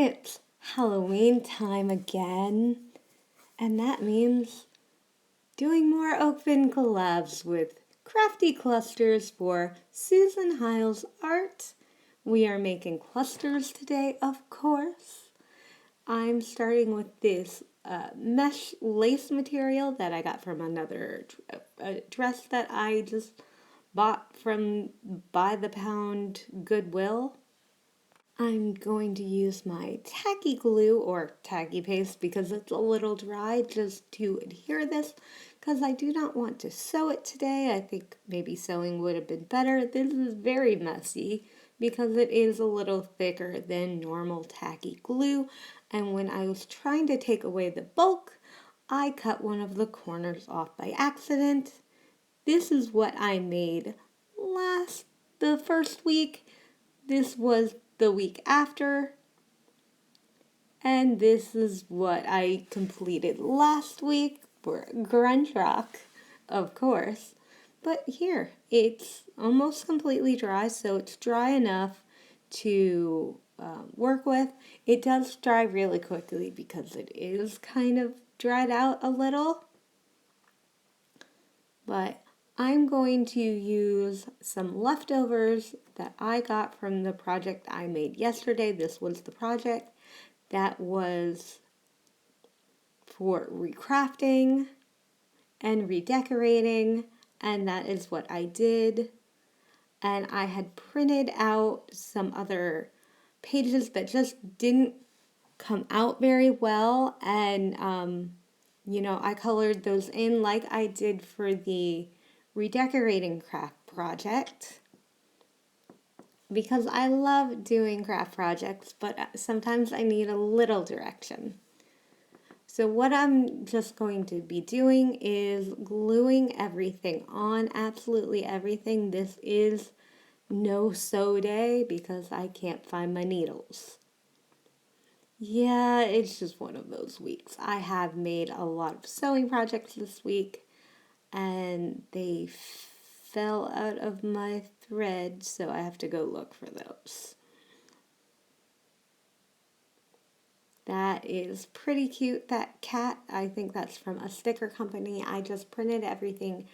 It's Halloween time again, and that means doing more open collabs with Crafty clusters for Susan Hiles Art. We are making clusters today, of course. I'm starting with this mesh lace material that I got from another dress that I just bought from by the pound Goodwill. I'm going to use my tacky glue or tacky paste because it's a little dry just to adhere this because I do not want to sew it today. I think maybe sewing would have been better. This is very messy because it is a little thicker than normal tacky glue, and when I was trying to take away the bulk, I cut one of the corners off by accident. This is what I made the first week. This was the week after, and this is what I completed last week for grunge rock, of course. But here, it's almost completely dry, so it's dry enough to work with. It does dry really quickly because it is kind of dried out a little, but I'm going to use some leftovers that I got from the project I made yesterday. This was the project that was for recrafting and redecorating, and that is what I did. And I had printed out some other pages that just didn't come out very well, and I colored those in like I did for the redecorating craft project because I love doing craft projects, but sometimes I need a little direction. So what I'm just going to be doing is gluing everything on, absolutely everything. This is no sew day because I can't find my needles. Yeah, it's just one of those weeks. I have made a lot of sewing projects this week, and they fell out of my thread, so I have to go look for those. That is pretty cute, that cat. I think that's from a sticker company. I just printed everything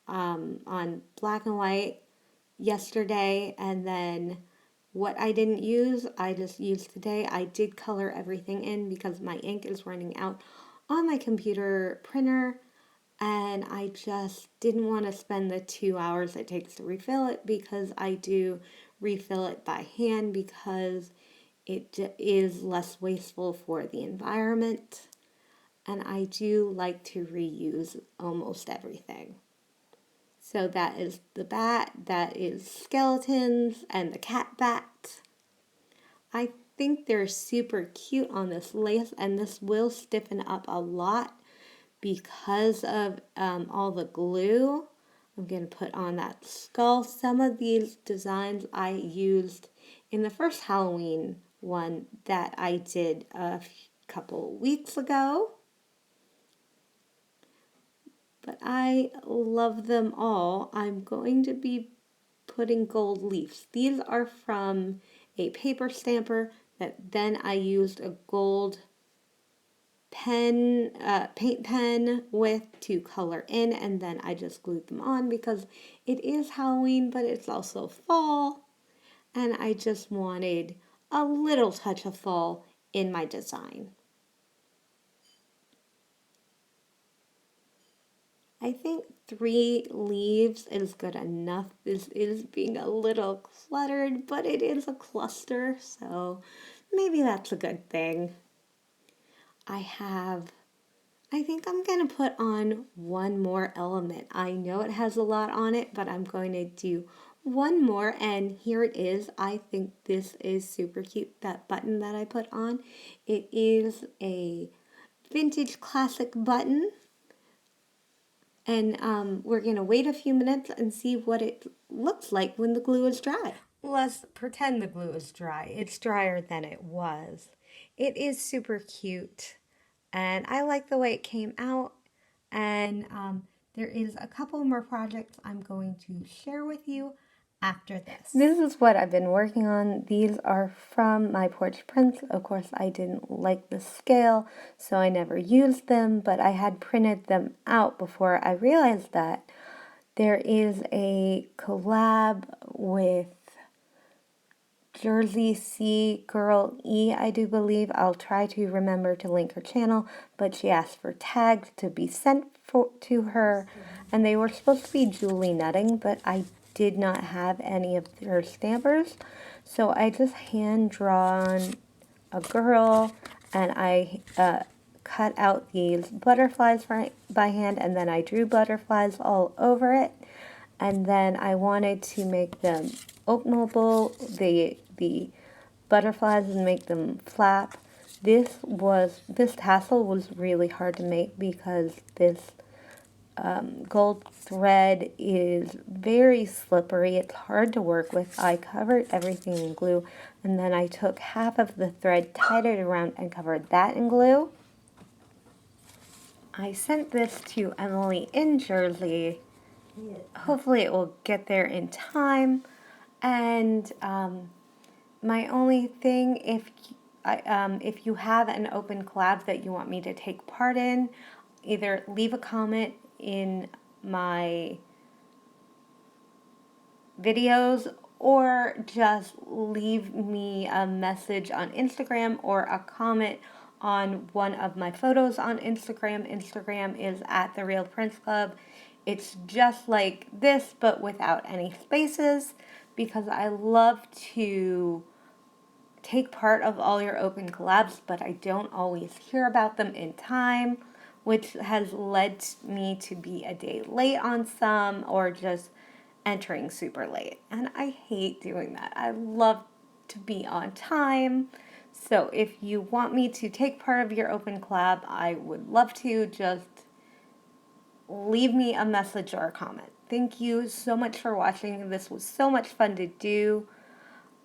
on black and white yesterday, and then what I didn't use, I just used today. I did color everything in because my ink is running out on my computer printer, and I just didn't want to spend the 2 hours it takes to refill it because I do refill it by hand because it is less wasteful for the environment, and I do like to reuse almost everything. So that is the bat, that is skeletons, and the cat bat. I think they're super cute on this lace, and this will stiffen up a lot because of all the glue. I'm going to put on that skull. Some of these designs I used in the first Halloween one that I did a couple weeks ago. But I love them all. I'm going to be putting gold leaves. These are from a paper stamper that then I used a gold paint pen with to color in, and then I just glued them on because it is Halloween, but it's also fall, and I just wanted a little touch of fall in my design. I think 3 leaves is good enough. This is being a little cluttered, but it is a cluster, so maybe that's a good thing. I think I'm going to put on one more element. I know it has a lot on it, but I'm going to do one more, and here it is. I think this is super cute, that button that I put on. It is a vintage classic button, and we're going to wait a few minutes and see what it looks like when the glue is dry. Let's pretend the glue is dry. It's drier than it was. It is super cute, and I like the way it came out. And there is a couple more projects I'm going to share with you after this. This is what I've been working on. These are from my porch prints. Of course, I didn't like the scale, so I never used them, but I had printed them out before I realized that there is a collab with Jersey Sea Girl E, I do believe. I'll try to remember to link her channel, but she asked for tags to be sent to her, and they were supposed to be Julie Nutting, but I did not have any of her stampers, so I just hand drawn a girl, and I cut out these butterflies by hand, and then I drew butterflies all over it, and then I wanted to make them openable, the butterflies, and make them flap. This tassel was really hard to make because this gold thread is very slippery. It's hard to work with. I covered everything in glue, and then I took half of the thread, tied it around, and covered that in glue. I sent this to Emily in Jersey. Hopefully it will get there in time. And my only thing, if you have an open collab that you want me to take part in, either leave a comment in my videos or just leave me a message on Instagram or a comment on one of my photos on Instagram. Instagram is at The Real Prince Club. It's just like this, but without any spaces, because I love to take part of all your open collabs, but I don't always hear about them in time, which has led me to be a day late on some or just entering super late. And I hate doing that. I love to be on time. So if you want me to take part of your open collab, I would love to. Just leave me a message or a comment. Thank you so much for watching. This was so much fun to do.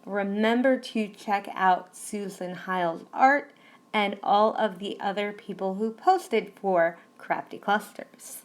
Remember to check out Susan Hiles Art and all of the other people who posted for Crafty Clusters.